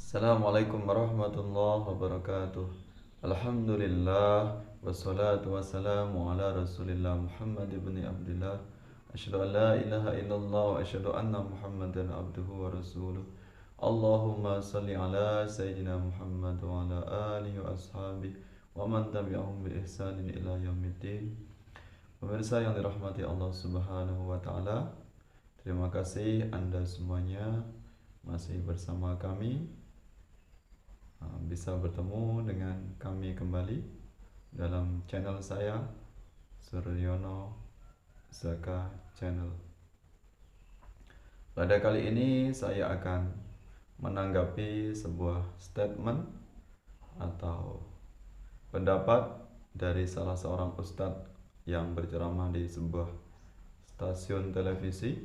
Assalamualaikum warahmatullahi wabarakatuh. Alhamdulillah wassalatu wassalamu ala Rasulillah Muhammad ibn Abdullah. Asyhadu an la ilaha illallah wa asyhadu anna Muhammadan abduhu wa rasuluh. Allahumma salli ala sayyidina Muhammad wa ala alihi wa ashabihi wa man tabi'ahum bi ihsanin ila yaumiddin. Pemirsa yang dirahmati Allah Subhanahu wa taala, terima kasih Anda semuanya masih bersama kami, bisa bertemu dengan kami kembali dalam channel saya, Suryono Zaka Channel. Pada kali ini saya akan menanggapi sebuah statement atau pendapat dari salah seorang ustadz yang berceramah di sebuah stasiun televisi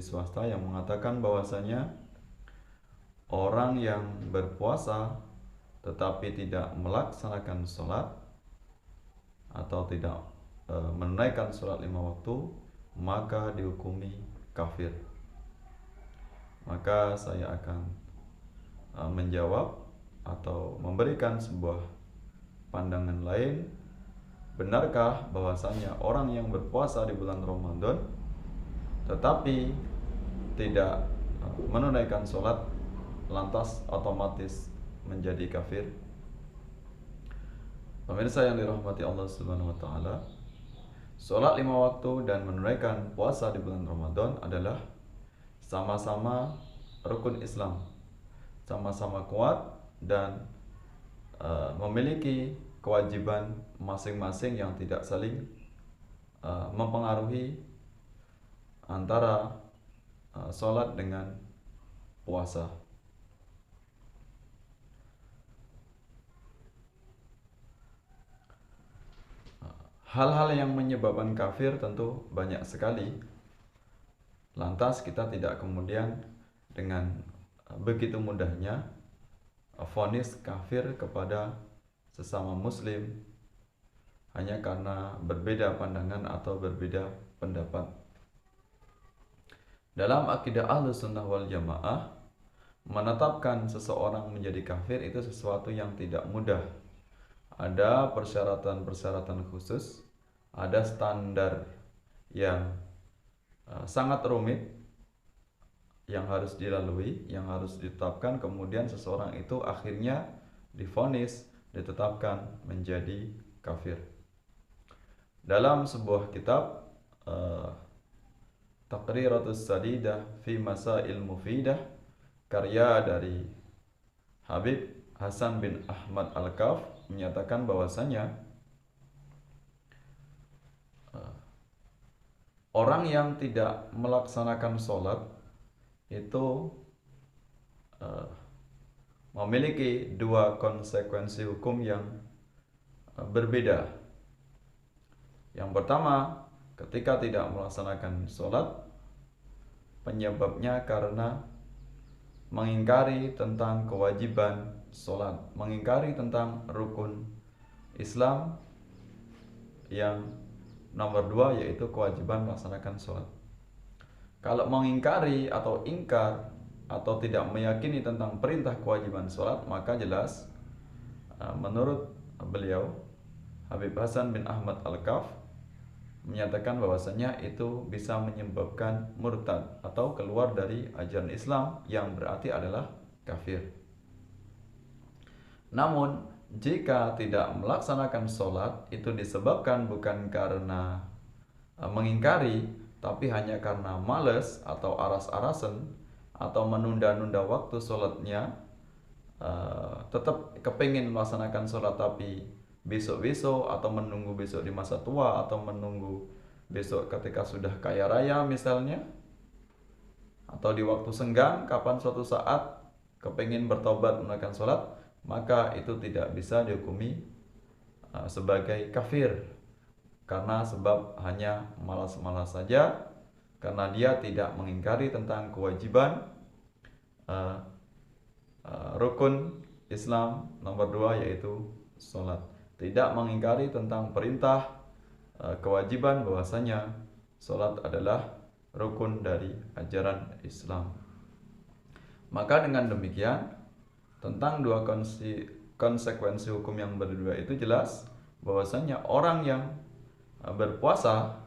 swasta, yang mengatakan bahwasanya orang yang berpuasa tetapi tidak melaksanakan sholat atau tidak menunaikan sholat 5 waktu, maka dihukumi kafir. Maka saya akan menjawab atau memberikan sebuah pandangan lain. Benarkah bahwasanya orang yang berpuasa di bulan Ramadan tetapi tidak menunaikan sholat lantas otomatis menjadi kafir? Pemirsa yang dirahmati Allah Subhanahu wa taala, sholat 5 waktu dan menunaikan puasa di bulan Ramadan adalah sama-sama rukun Islam, sama-sama kuat dan memiliki kewajiban masing-masing yang tidak saling mempengaruhi antara sholat dengan puasa. Hal-hal yang menyebabkan kafir tentu banyak sekali. Lantas kita tidak kemudian dengan begitu mudahnya vonis kafir kepada sesama muslim hanya karena berbeda pandangan atau berbeda pendapat. Dalam akidah Ahlus Sunnah wal Jamaah, menetapkan seseorang menjadi kafir itu sesuatu yang tidak mudah. Ada persyaratan-persyaratan khusus, ada standar yang sangat rumit yang harus dilalui, yang harus ditetapkan, kemudian seseorang itu akhirnya divonis, ditetapkan menjadi kafir. Dalam sebuah kitab Taqriratus Sadidah fi Masail Mufidah, karya dari Habib Hasan bin Ahmad Al-Kaf, menyatakan bahwasanya orang yang tidak melaksanakan sholat itu memiliki dua konsekuensi hukum yang berbeda. Yang pertama, ketika tidak melaksanakan sholat, penyebabnya karena mengingkari tentang kewajiban sholat, mengingkari tentang rukun Islam yang nomor 2, yaitu kewajiban melaksanakan sholat. Kalau mengingkari atau ingkar atau tidak meyakini tentang perintah kewajiban sholat, maka jelas menurut beliau Habib Hasan bin Ahmad Al-Kaf menyatakan bahwasanya itu bisa menyebabkan murtad atau keluar dari ajaran Islam, yang berarti adalah kafir. Namun jika tidak melaksanakan sholat itu disebabkan bukan karena mengingkari, tapi hanya karena malas atau aras-arasan atau menunda-nunda waktu sholatnya, tetap kepingin melaksanakan sholat tapi besok-besok, atau menunggu besok di masa tua, atau menunggu besok ketika sudah kaya raya misalnya, atau di waktu senggang kapan suatu saat kepingin bertobat menunaikan sholat, maka itu tidak bisa dihukumi sebagai kafir, karena sebab hanya malas-malas saja, karena dia tidak mengingkari tentang kewajiban rukun Islam nomor 2, yaitu sholat. Tidak mengingkari tentang perintah kewajiban bahwasanya sholat adalah rukun dari ajaran Islam. Maka dengan demikian tentang dua konsekuensi hukum yang berdua itu jelas bahwasanya orang yang berpuasa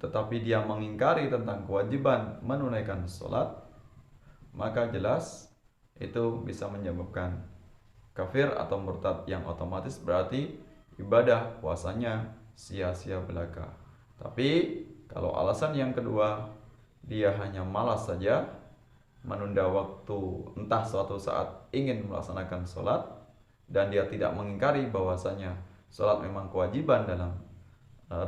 tetapi dia mengingkari tentang kewajiban menunaikan sholat, maka jelas itu bisa menyebabkan kafir atau murtad, yang otomatis berarti ibadah puasanya sia-sia belaka. Tapi kalau alasan yang kedua, dia hanya malas saja menunda waktu, entah suatu saat ingin melaksanakan sholat, dan dia tidak mengingkari bahwasanya sholat memang kewajiban dalam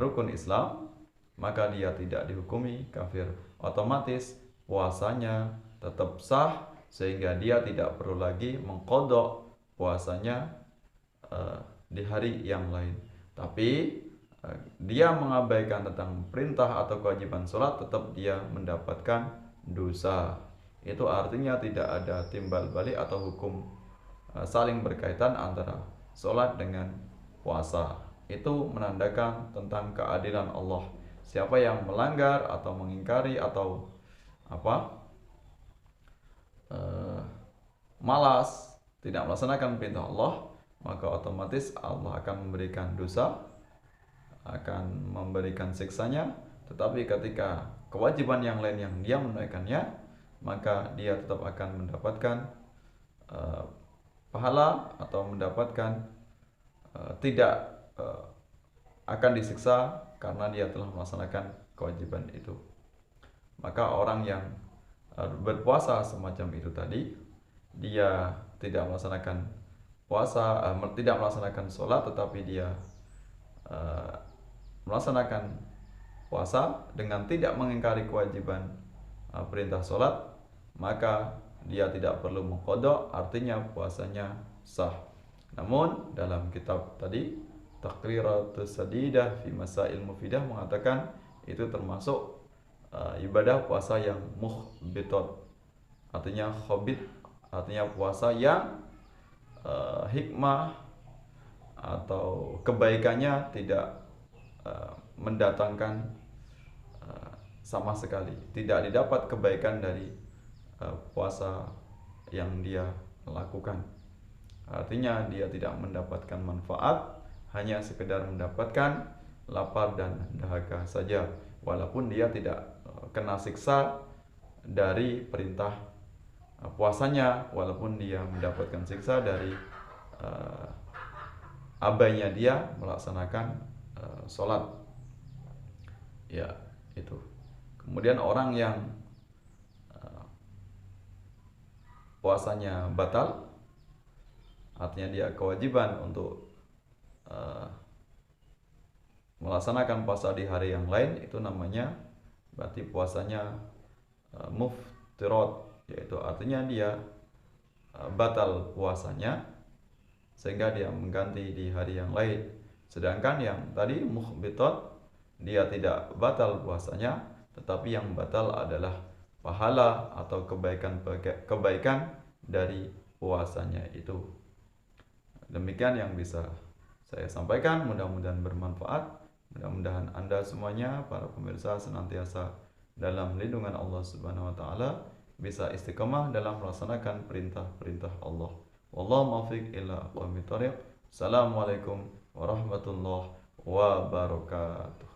rukun Islam, maka dia tidak dihukumi kafir. Otomatis puasanya tetap sah, sehingga dia tidak perlu lagi mengqadha puasanya di hari yang lain. Tapi dia mengabaikan tentang perintah atau kewajiban sholat, tetap dia mendapatkan dosa. Itu artinya tidak ada timbal balik atau hukum saling berkaitan antara sholat dengan puasa. Itu menandakan tentang keadilan Allah. Siapa yang melanggar atau mengingkari atau malas tidak melaksanakan perintah Allah, maka otomatis Allah akan memberikan dosa, akan memberikan siksanya. Tetapi ketika kewajiban yang lain yang dia menunaikannya, maka dia tetap akan mendapatkan pahala atau mendapatkan tidak akan disiksa karena dia telah melaksanakan kewajiban itu. Maka orang yang berpuasa semacam itu tadi, dia tidak melaksanakan puasa, tidak melaksanakan sholat, tetapi dia melaksanakan puasa dengan tidak mengingkari kewajiban perintah sholat, maka dia tidak perlu mengqadha, artinya puasanya sah. Namun dalam kitab tadi Taqriratus Sadidah fi Masail Mufidah mengatakan itu termasuk ibadah puasa yang mukhbitat, artinya khabit, artinya puasa yang hikmah atau kebaikannya tidak mendatangkan sama sekali, tidak didapat kebaikan dari puasa yang dia lakukan. Artinya dia tidak mendapatkan manfaat, hanya sekedar mendapatkan lapar dan dahaga saja, walaupun dia tidak kena siksa dari perintah puasanya, walaupun dia mendapatkan siksa dari abainya dia melaksanakan sholat. Ya, itu. Kemudian orang yang puasanya batal, artinya dia kewajiban untuk melaksanakan puasa di hari yang lain, itu namanya berarti puasanya muftirat, yaitu artinya dia batal puasanya sehingga dia mengganti di hari yang lain. Sedangkan yang tadi mukhbitat, dia tidak batal puasanya, tetapi yang batal adalah pahala atau kebaikan dari puasanya itu. Demikian yang bisa saya sampaikan, mudah-mudahan bermanfaat. Mudah-mudahan Anda semuanya, para pemirsa, senantiasa dalam lindungan Allah Subhanahu wa taala, bisa istiqamah dalam melaksanakan perintah-perintah Allah. Wallahu muwaffiq ila aqwamit thoriq. Assalamualaikum warahmatullahi wabarakatuh.